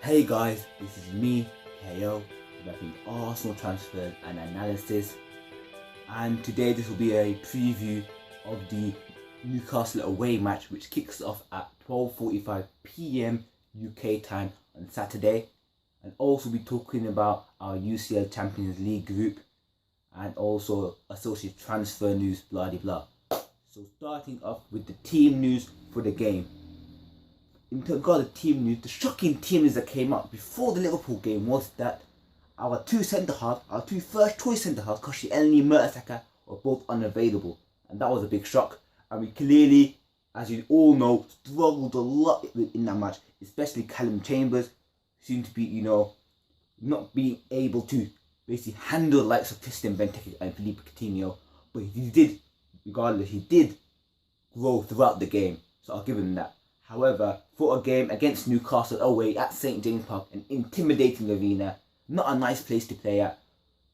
Hey guys, this is me, KO, making Arsenal transfers and analysis, and today this will be a preview of the Newcastle away match which kicks off at 12:45 p.m. UK time on Saturday, and also be talking about our UCL Champions League group and also associated transfer news, blah de blah. So starting off with the team news for the game. In regard to team news, the shocking team news that came out before the Liverpool game was that our two centre-halves, our two first-choice centre-halves, Koscielny and Mertesacker, were both unavailable. And that was a big shock. And we clearly, as you all know, struggled a lot in that match, especially Callum Chambers, seemed to be, not being able to basically handle the likes of Christian Benteke and Philippe Coutinho. But he did grow throughout the game. So I'll give him that. However, for a game against Newcastle away at St James Park, an intimidating arena, not a nice place to play at,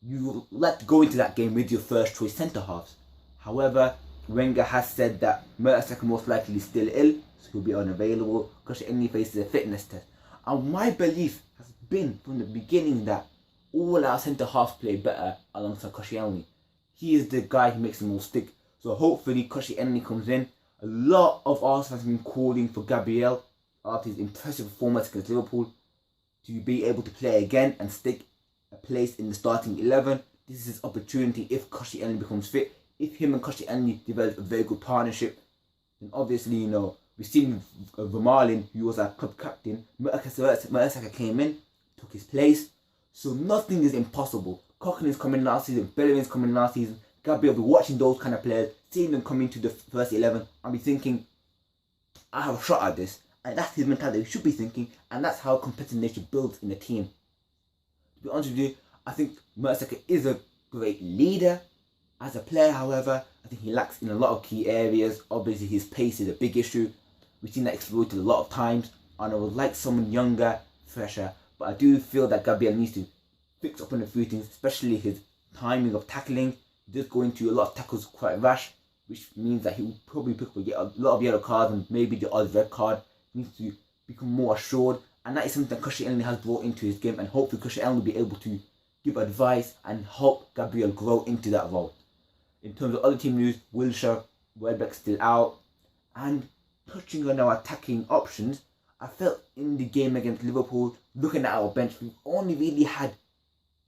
you like to go into that game with your first choice centre-halves. However, Wenger has said that Mertesacker most likely is still ill, so he'll be unavailable because he only faces a fitness test. And my belief has been from the beginning that all our centre-halves play better alongside Koscielny. He is the guy who makes them all stick. So hopefully Koscielny comes in. A lot of Arsenal have been calling for Gabriel after his impressive performance against Liverpool to be able to play again and stick a place in the starting 11. This is his opportunity if Koscielny becomes fit. If him and Koscielny develop a very good partnership, then obviously, we've seen Vermaelen, who was our club captain, Mertesacker came in, took his place. So nothing is impossible. Cochran is coming last season, Bellerin's coming last season. Gabriel will be watching those kind of players, seeing them come into the first 11 and be thinking, I have a shot at this. And that's his mentality. He should be thinking, and that's how competitive nature builds in a team. To be honest with you, I think Mertesacker is a great leader. As a player, however, I think he lacks in a lot of key areas. Obviously, his pace is a big issue. We've seen that exploited a lot of times, and I would like someone younger, fresher. But I do feel that Gabriel needs to fix up on a few things, especially his timing of tackling. He does go into a lot of tackles quite rash, which means that he will probably pick up a lot of yellow cards and maybe the odd red card. He needs to become more assured, and that is something that Koscielny has brought into his game, and hopefully Koscielny will be able to give advice and help Gabriel grow into that role. In terms of other team news, Wilshere, Welbeck still out, and touching on our attacking options, I felt in the game against Liverpool, looking at our bench, we've only really had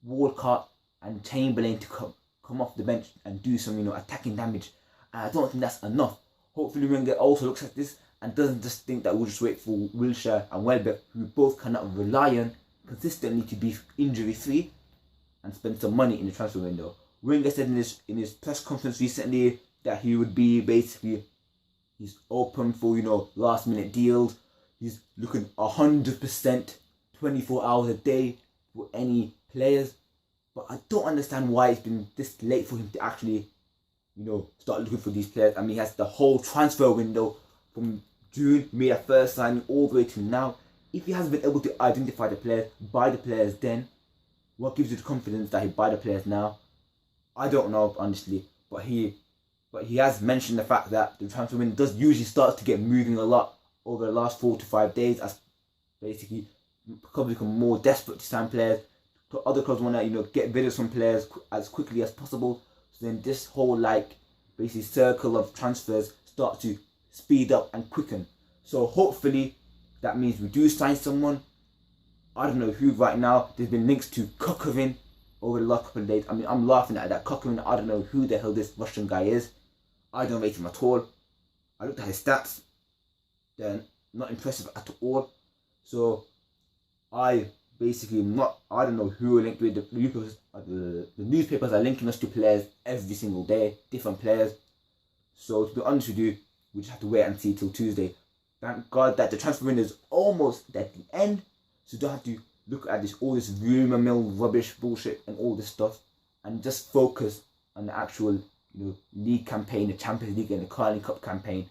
Walcott and Chamberlain to come off the bench and do some, attacking damage. And I don't think that's enough. Hopefully Wenger also looks at this and doesn't just think that we'll just wait for Wilshere and Welbeck, who both cannot rely on consistently to be injury free, and spend some money in the transfer window. Wenger said in his press conference recently that he would be he's open for last minute deals. He's looking 100% 24 hours a day for any players. But I don't understand why it's been this late for him to actually, start looking for these players. I mean, he has the whole transfer window from June, made a first signing, all the way to now. If he hasn't been able to identify the players, buy the players then, what gives you the confidence that he'll buy the players now? I don't know, honestly. But he has mentioned the fact that the transfer window does usually start to get moving a lot over the last 4 to 5 days, as basically clubs become more desperate to sign players. Other clubs want to get rid of some players as quickly as possible. So then this whole basically circle of transfers start to speed up and quicken. So hopefully that means we do sign someone. I don't know who right now. There's been links to Cochran over the last couple of days. I mean, I'm laughing at that. Cochran, I don't know who the hell this Russian guy is. I don't rate him at all. I looked at his stats. They're not impressive at all. So I don't know who are linked with the newspapers are linking us to players every single day, different players. So to be honest with you, we just have to wait and see till Tuesday. Thank God that the transfer window is almost at the end, so you don't have to look at all this rumour mill rubbish bullshit and all this stuff, and just focus on the actual league campaign, the Champions League and the Carling Cup campaign.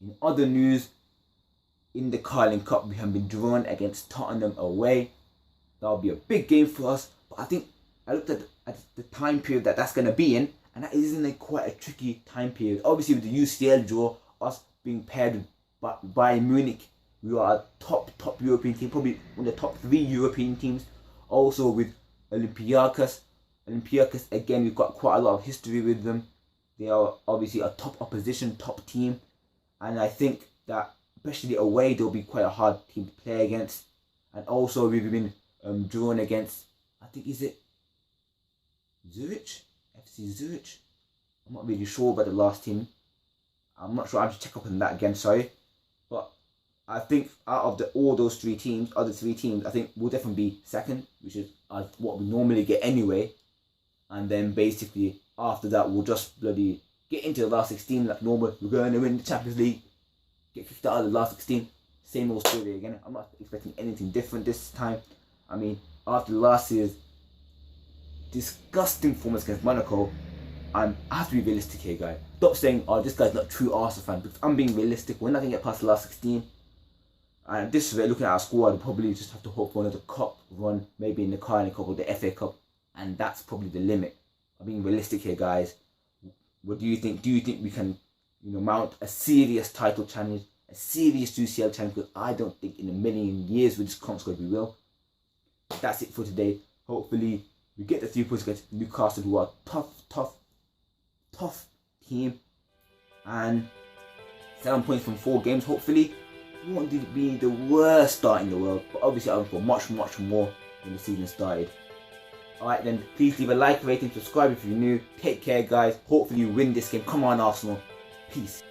In other news, in the Carling Cup, we have been drawn against Tottenham away. That'll be a big game for us. But I think I looked at the time period that's going to be in, and that isn't quite a tricky time period. Obviously, with the UCL draw, us being paired with Bayern Munich We are a top European team, probably one of the top 3 European teams. Also with Olympiacos. Olympiacos, again, we've got quite a lot of history with them. They are obviously a top opposition, top team. And I think that, especially away, they'll be quite a hard team to play against. And also, we've been drawn against, I think, is it Zurich? FC Zurich? I'm not really sure about the last team. I'm not sure. I have to check up on that again, sorry. But I think out of all those 3 teams, other 3 teams, I think we'll definitely be second, which is what we normally get anyway. And then basically after that, we'll just bloody get into the last 16 like normal. We're going to win the Champions League, get kicked out of the last 16. Same old story again. I'm not expecting anything different this time. I mean, after last year's disgusting performance against Monaco, I have to be realistic here, guys. Stop saying, oh, this guy's not a true Arsenal fan, because I'm being realistic. We're not going to get past the last 16. And this is looking at our squad, we'll probably just have to hope for another cup run, maybe in the Carling Cup or the FA Cup. And that's probably the limit. I'm being realistic here, guys. What do you think? Do you think we can, mount a serious title challenge, a serious UCL challenge? Because I don't think in a million years with this comp squad we will. That's it for today. Hopefully we get the 3 points against Newcastle, who are a tough team, and 7 points from 4 games. Hopefully we won't be the worst start in the world, but obviously I'm for much more when the season started. Alright then, please leave a like, rating, subscribe if you're new. Take care, guys. Hopefully you win this game. Come on, Arsenal. Peace.